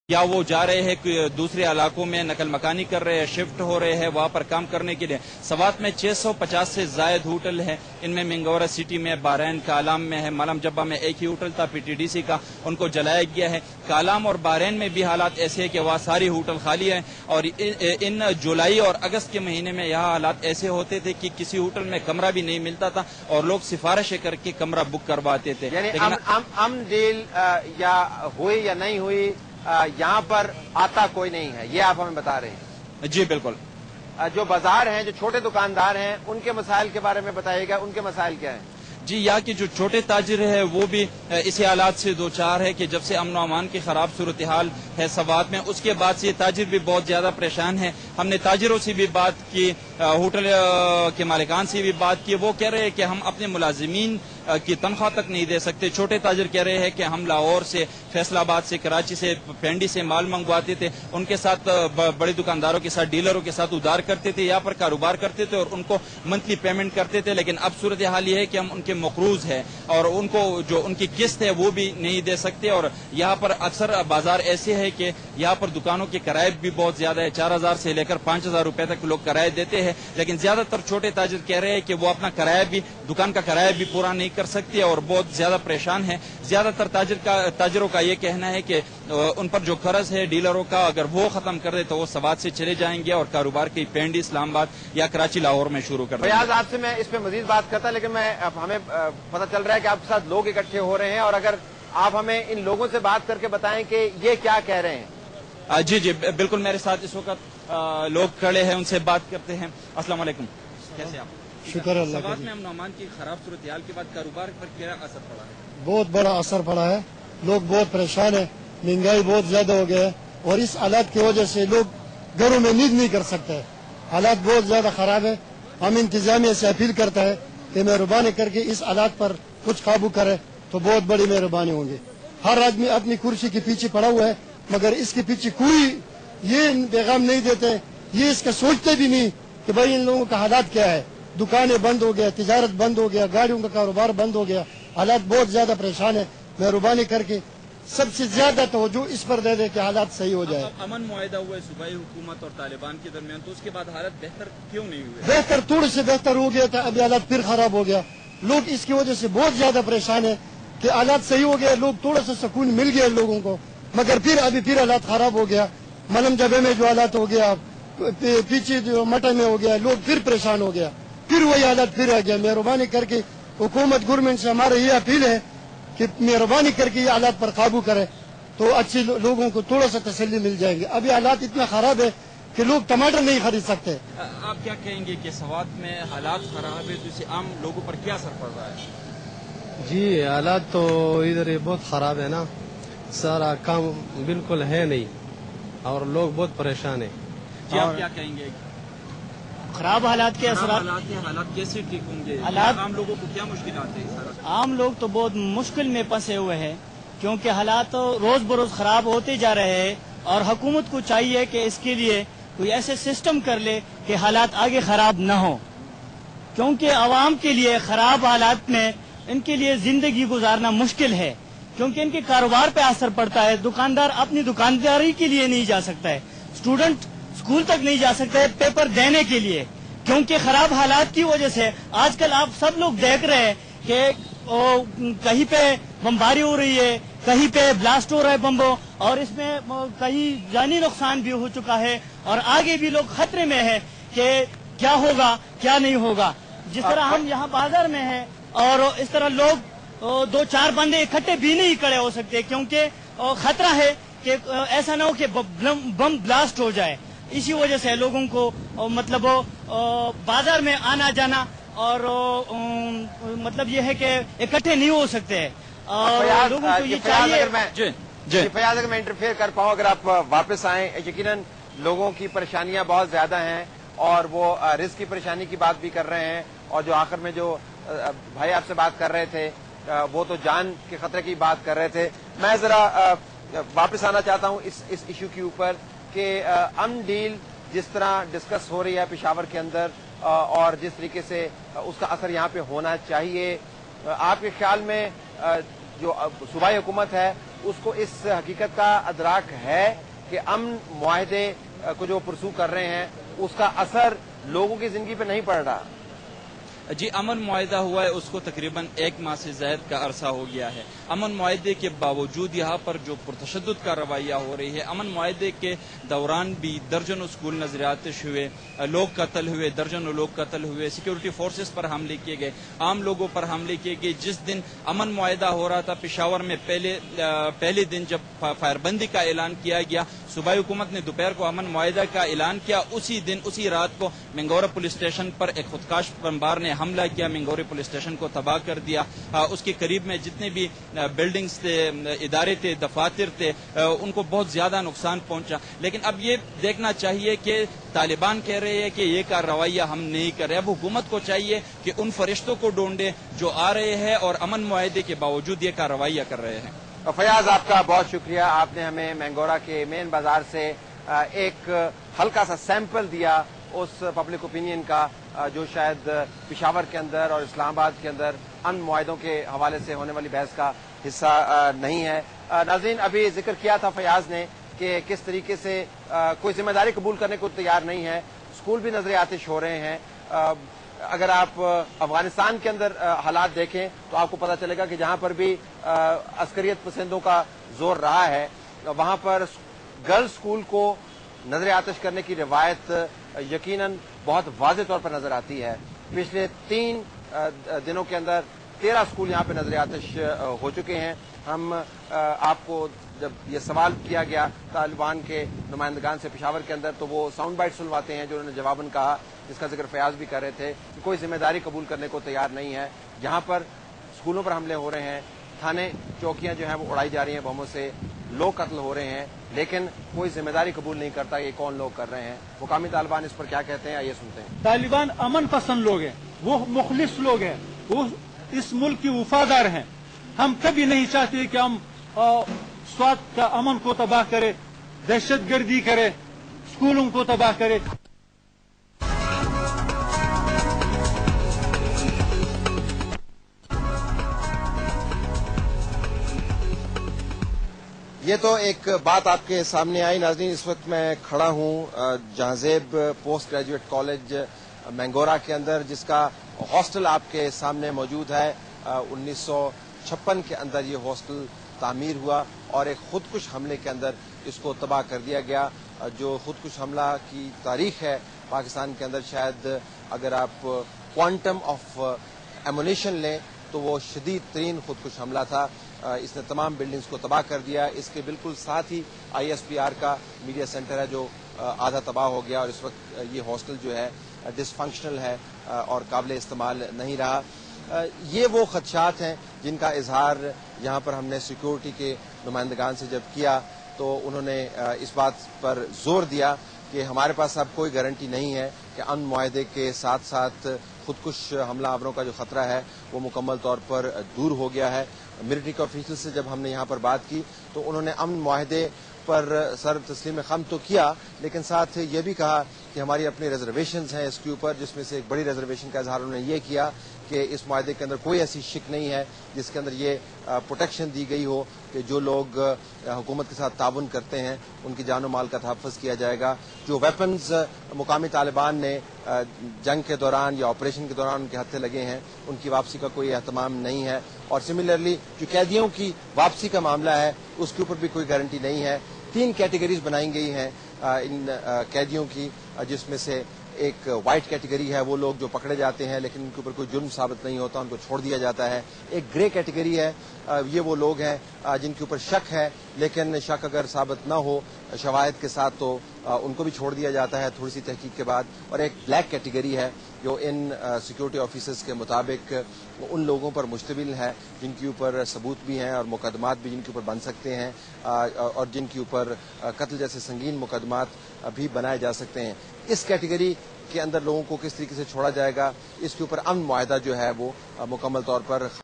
یا وہ جا رہے ہیں دوسرے علاقوں میں نقل مکانی کر رہے ہیں، شفٹ ہو رہے ہیں وہاں پر کام کرنے کے لیے۔ سوات میں 650 سے زائد ہوٹل ہیں، ان میں منگورہ سٹی میں، بحرین کالام میں ہے، ملم جبہ میں ایک ہی ہوٹل تھا پی ٹی ڈی سی کا، ان کو جلایا گیا ہے۔ کالام اور بحرین میں بھی حالات ایسے ہیں کہ وہاں ساری ہوٹل خالی ہیں، اور ان جولائی اور اگست کے مہینے میں یہاں حالات ایسے ہوتے تھے کہ کسی ہوٹل میں کمرہ بھی نہیں ملتا تھا اور لوگ سفارشیں کر کے کمرہ بک کرواتے تھے۔ یعنی امن ڈیل یا ہوئی یا نہیں ہوئی، یہاں پر آتا کوئی نہیں ہے، یہ آپ ہمیں بتا رہے ہیں؟ جی بالکل۔ جو بازار ہیں، جو چھوٹے دکاندار ہیں، ان کے مسائل کے بارے میں بتائیے گا، ان کے مسائل کیا ہیں؟ جی یہاں کے جو چھوٹے تاجر ہیں وہ بھی اسی حالات سے دوچار ہے کہ جب سے امن و امان کی خراب صورتحال ہے سوات میں، اس کے بعد سے یہ تاجر بھی بہت زیادہ پریشان ہیں۔ ہم نے تاجروں سے بھی بات کی، ہوٹل کے مالکان سے بھی بات کی، وہ کہہ رہے ہیں کہ ہم اپنے ملازمین کی تنخواہ تک نہیں دے سکتے۔ چھوٹے تاجر کہہ رہے ہیں کہ ہم لاہور سے، فیصل آباد سے، کراچی سے، پنڈی سے مال منگواتے تھے، ان کے ساتھ بڑے دکانداروں کے ساتھ، ڈیلروں کے ساتھ ادھار کرتے تھے، یہاں پر کاروبار کرتے تھے اور ان کو منتھلی پیمنٹ کرتے تھے، لیکن اب صورتحال یہ ہے کہ ہم ان کے مقروض ہے اور ان کو جو ان کی قسط ہے وہ بھی نہیں دے سکتے۔ اور یہاں پر اکثر بازار ایسے ہے کہ یہاں پر دکانوں کے کرائے بھی بہت زیادہ ہے، 4000 سے لے کر 5000 روپے تک لوگ کرائے دیتے ہیں، لیکن زیادہ تر چھوٹے تاجر کہہ رہے ہیں کہ وہ اپنا کرایہ بھی، دکان کا کرایہ بھی پورا نہیں کر سکتے اور بہت زیادہ پریشان ہیں۔ زیادہ تر تاجروں کا یہ کہنا ہے کہ ان پر جو قرض ہے ڈیلروں کا، اگر وہ ختم کر دے تو وہ سوات سے چلے جائیں گے اور کاروبار کی پنڈی، اسلام آباد یا کراچی، لاہور میں شروع کر دیں گے۔ فیاض، آپ سے میں اس پہ مزید بات کرتا، لیکن ہمیں پتہ چل رہا ہے کہ آپ کے ساتھ لوگ اکٹھے ہو رہے ہیں، اور اگر آپ ہمیں ان لوگوں سے بات کر کے بتائیں کہ یہ کیا کہہ رہے ہیں۔ جی جی بالکل، میرے ساتھ اس وقت لوگ کھڑے ہیں، ان سے بات کرتے ہیں۔ السلام علیکم، کیسے آپ؟ شکر اللہ کا۔ سوات میں امن و امان کی خراب صورتحال کے بعد کاروبار پر کیا اثر پڑا ہے؟ بہت بڑا اثر پڑا ہے، لوگ بہت پریشان ہیں، مہنگائی بہت زیادہ ہو گیا ہے، اور اس حالات کی وجہ سے لوگ گھروں میں نیند نہیں کر سکتے، حالات بہت زیادہ خراب ہے۔ ہم انتظامیہ سے اپیل کرتا ہے کہ مہربانی کر کے اس حالات پر کچھ قابو کرے تو بہت بڑی مہربانی ہوں گی۔ ہر آدمی اپنی کرسی کے پیچھے پڑا ہوا ہے، مگر اس کے پیچھے کوئی یہ پیغام نہیں دیتے، یہ اس کا سوچتے بھی نہیں کہ بھائی ان لوگوں کا حالات کیا ہے۔ دکانیں بند ہو گیا، تجارت بند ہو گیا، گاڑیوں کا کاروبار بند ہو گیا، حالات بہت زیادہ پریشان ہے۔ مہربانی کر کے سب سے زیادہ توجہ اس پر دے دے کہ حالات صحیح ہو جائے۔ امن معاہدہ ہوا ہے صوبائی حکومت اور طالبان کے درمیان، تو اس کے بعد حالت بہتر کیوں نہیں ہوئے؟ بہتر تھوڑے سے بہتر ہو گیا تھا، ابھی حالات پھر خراب ہو گیا۔ لوگ اس کی وجہ سے بہت زیادہ پریشان ہیں کہ حالات صحیح ہو گیا، لوگ تھوڑا سا سکون مل گیا لوگوں کو، مگر پھر ابھی پھر حالات خراب ہو گیا۔ ملم جبے میں جو حالات ہو گیا، پیچھے جو مٹن میں ہو گیا، لوگ پھر پریشان ہو گیا، پھر وہی حالات پھر آ گیا۔ مہربانی کر کے حکومت گورنمنٹ سے ہمارا یہ اپیل ہے کہ مہربانی کر کے یہ حالات پر قابو کرے تو اچھے لوگوں کو تھوڑا سا تسلی مل جائے گی۔ ابھی حالات اتنا خراب ہے کہ لوگ ٹماٹر نہیں خرید سکتے۔ آپ کیا کہیں گے کہ سوات میں حالات خراب ہے تو اسے عام لوگوں پر کیا اثر پڑ رہا ہے؟ جی حالات تو ادھر بہت خراب ہے نا، سارا کام بالکل ہے نہیں اور لوگ بہت پریشان ہیں۔ جی آپ کیا کہیں گے؟ خراب حالات کے اثرات، حالات کیسے ٹھیک ہوں گے؟ عام لوگوں کو کیا مشکلات ہیں؟ عام لوگ تو بہت مشکل میں پھنسے ہوئے ہیں، کیونکہ حالات روز بروز خراب ہوتے جا رہے ہیں، اور حکومت کو چاہیے کہ اس کے لیے کوئی ایسے سسٹم کر لے کہ حالات آگے خراب نہ ہوں، کیونکہ عوام کے لیے خراب حالات میں ان کے لیے زندگی گزارنا مشکل ہے، کیونکہ ان کے کاروبار پہ اثر پڑتا ہے۔ دکاندار اپنی دکانداری کے لیے نہیں جا سکتا ہے، اسٹوڈنٹ اسکول تک نہیں جا سکتا ہے پیپر دینے کے لیے، کیونکہ خراب حالات کی وجہ سے آج کل آپ سب لوگ دیکھ رہے ہیں کہ کہیں پہ بمباری ہو رہی ہے، کہیں پہ بلاسٹ ہو رہا ہے بمبوں، اور اس میں کہیں جانی نقصان بھی ہو چکا ہے، اور آگے بھی لوگ خطرے میں ہیں کہ کیا ہوگا کیا نہیں ہوگا۔ جس طرح ہم یہاں بازار میں ہیں، اور اس طرح لوگ دو چار بندے اکٹھے بھی نہیں کھڑے ہو سکتے، کیونکہ خطرہ ہے کہ ایسا نہ ہو کہ بم بلاسٹ ہو جائے۔ اسی وجہ سے لوگوں کو مطلب بازار میں آنا جانا اور مطلب یہ ہے کہ اکٹھے نہیں ہو سکتے، اور لوگوں کو یہ چاہیے۔ فیاض، اگر میں انٹرفیئر کر پاؤں، اگر آپ واپس آئیں، یقیناً لوگوں کی پریشانیاں بہت زیادہ ہیں، اور وہ رزق کی پریشانی کی بات بھی کر رہے ہیں، اور جو آخر میں جو بھائی آپ سے بات کر رہے تھے وہ تو جان کے خطرے کی بات کر رہے تھے۔ میں ذرا واپس آنا چاہتا ہوں اس ایشو کے اوپر کہ امن ڈیل جس طرح ڈسکس ہو رہی ہے پشاور کے اندر، اور جس طریقے سے اس کا اثر یہاں پہ ہونا چاہیے، آپ کے خیال میں جو صوبائی حکومت ہے اس کو اس حقیقت کا ادراک ہے کہ امن معاہدے کو جو پرسو کر رہے ہیں اس کا اثر لوگوں کی زندگی پہ نہیں پڑ رہا؟ جی، امن معاہدہ ہوا ہے اس کو تقریباً 1 ماہ سے زائد کا عرصہ ہو گیا ہے. امن معاہدے کے باوجود یہاں پر جو پرتشدد کا رویہ ہو رہی ہے، امن معاہدے کے دوران بھی درجنوں اسکول نظر آتش ہوئے، لوگ قتل ہوئے، درجنوں لوگ قتل ہوئے، سیکورٹی فورسز پر حملے کیے گئے، عام لوگوں پر حملے کیے گئے. جس دن امن معاہدہ ہو رہا تھا پشاور میں پہلے دن جب فائر بندی کا اعلان کیا گیا، صوبائی حکومت نے دوپہر کو امن معاہدہ کا اعلان کیا. اسی دن اسی رات کو منگورا پولیس اسٹیشن پر ایک خودکش بمبار نے حملہ کیا، منگورے پولیس اسٹیشن کو تباہ کر دیا. اس کے قریب میں جتنے بھی بلڈنگز تھے، ادارے تھے، دفاتر تھے، ان کو بہت زیادہ نقصان پہنچا. لیکن اب یہ دیکھنا چاہیے کہ طالبان کہہ رہے ہیں کہ یہ کا رویہ ہم نہیں کر رہے. اب حکومت کو چاہیے کہ ان فرشتوں کو ڈھونڈے جو آ رہے ہیں اور امن معاہدے کے باوجود یہ کا رویہ کر رہے ہیں. فیاض، آپ کا بہت شکریہ. آپ نے ہمیں مینگورا کے مین بازار سے ایک ہلکا سا سیمپل دیا اس پبلک اوپینین کا جو شاید پشاور کے اندر اور اسلام آباد کے اندر امن معاہدوں کے حوالے سے ہونے والی بحث کا حصہ نہیں ہے. ناظرین، ابھی ذکر کیا تھا فیاض نے کہ کس طریقے سے کوئی ذمہ داری قبول کرنے کو تیار نہیں ہے. اسکول بھی نظر آتش ہو رہے ہیں. اگر آپ افغانستان کے اندر حالات دیکھیں تو آپ کو پتہ چلے گا کہ جہاں پر بھی عسکریت پسندوں کا زور رہا ہے وہاں پر گرلز اسکول کو نظر آتش کرنے کی روایت یقیناً بہت واضح طور پر نظر آتی ہے. پچھلے 3 دنوں کے اندر 13 اسکول یہاں پہ نظر آتش ہو چکے ہیں. ہم آپ کو جب یہ سوال کیا گیا طالبان کے نمائندگان سے پشاور کے اندر تو وہ ساؤنڈ بائٹ سنواتے ہیں جو انہوں نے جواباً کہا، جس کا ذکر فیاض بھی کر رہے تھے کہ کوئی ذمہ داری قبول کرنے کو تیار نہیں ہے. جہاں پر اسکولوں پر حملے ہو رہے ہیں، تھانے چوکیاں جو ہیں وہ اڑائی جا رہی ہیں بموں سے، لوگ قتل ہو رہے ہیں، لیکن کوئی ذمہ داری قبول نہیں کرتا. یہ کون لوگ کر رہے ہیں؟ مقامی طالبان اس پر کیا کہتے ہیں، آئیے سنتے ہیں. طالبان امن پسند لوگ ہیں، وہ مخلص لوگ ہیں، وہ اس ملک کی وفادار ہیں. ہم کبھی نہیں چاہتے کہ ہم سوات کا امن کو تباہ کرے، دہشت گردی کرے، اسکولوں کو تباہ کرے. یہ تو ایک بات آپ کے سامنے آئی. ناظرین، اس وقت میں کھڑا ہوں Jahanzeb post graduate college Mingora کے اندر، جس کا ہاسٹل آپ کے سامنے موجود ہے. 1956 کے اندر یہ ہاسٹل تعمیر ہوا اور ایک خودکش حملے کے اندر اس کو تباہ کر دیا گیا. جو خودکش حملہ کی تاریخ ہے پاکستان کے اندر، شاید اگر آپ کوانٹم آف ایمونیشن لیں تو وہ شدید ترین خودکش حملہ تھا. اس نے تمام بلڈنگز کو تباہ کر دیا. اس کے بالکل ساتھ ہی ISPR کا میڈیا سینٹر ہے جو آدھا تباہ ہو گیا، اور اس وقت یہ ہاسٹل جو ہے ڈس فنکشنل ہے اور قابل استعمال نہیں رہا. یہ وہ خدشات ہیں جن کا اظہار یہاں پر ہم نے سیکورٹی کے نمائندگان سے جب کیا تو انہوں نے اس بات پر زور دیا کہ ہمارے پاس اب کوئی گارنٹی نہیں ہے کہ امن معاہدے کے ساتھ ساتھ خودکش حملہ آوروں کا جو خطرہ ہے وہ مکمل طور پر دور ہو گیا ہے. ملٹری کے آفیسر سے جب ہم نے یہاں پر بات کی تو انہوں نے امن معاہدے پر سر تسلیم خم تو کیا، لیکن ساتھ یہ بھی کہا کہ ہماری اپنی ریزرویشنز ہیں اس کے اوپر، جس میں سے ایک بڑی ریزرویشن کا اظہار انہوں نے یہ کیا کہ اس معاہدے کے اندر کوئی ایسی شک نہیں ہے جس کے اندر یہ پروٹیکشن دی گئی ہو کہ جو لوگ حکومت کے ساتھ تعاون کرتے ہیں ان کی جان و مال کا تحفظ کیا جائے گا. جو ویپنز مقامی طالبان نے جنگ کے دوران یا آپریشن کے دوران ان کے ہتھے لگے ہیں ان کی واپسی کا کوئی اہتمام نہیں ہے. اور سملرلی جو قیدیوں کی واپسی کا معاملہ ہے اس کے اوپر بھی کوئی گارنٹی نہیں ہے. 3 کیٹیگریز بنائی گئی ہیں ان قیدیوں کی، جس میں سے ایک وائٹ کیٹیگری ہے، وہ لوگ جو پکڑے جاتے ہیں لیکن ان کے اوپر کوئی جرم ثابت نہیں ہوتا، ان کو چھوڑ دیا جاتا ہے. ایک گرے کیٹیگری ہے، یہ وہ لوگ ہیں جن کے اوپر شک ہے لیکن شک اگر ثابت نہ ہو شواہد کے ساتھ تو ان کو بھی چھوڑ دیا جاتا ہے تھوڑی سی تحقیق کے بعد. اور ایک بلیک کیٹیگری ہے جو ان سیکورٹی آفیسرز کے مطابق ان لوگوں پر مشتمل ہے جن کے اوپر ثبوت بھی ہیں اور مقدمات بھی جن کے اوپر بن سکتے ہیں اور جن کے اوپر قتل جیسے سنگین مقدمات بھی بنائے جا سکتے ہیں. اس کیٹیگری کے اندر لوگوں کو کس طریقے سے چھوڑا جائے گا اس کے اوپر امن معاہدہ جو ہے وہ مکمل طور پر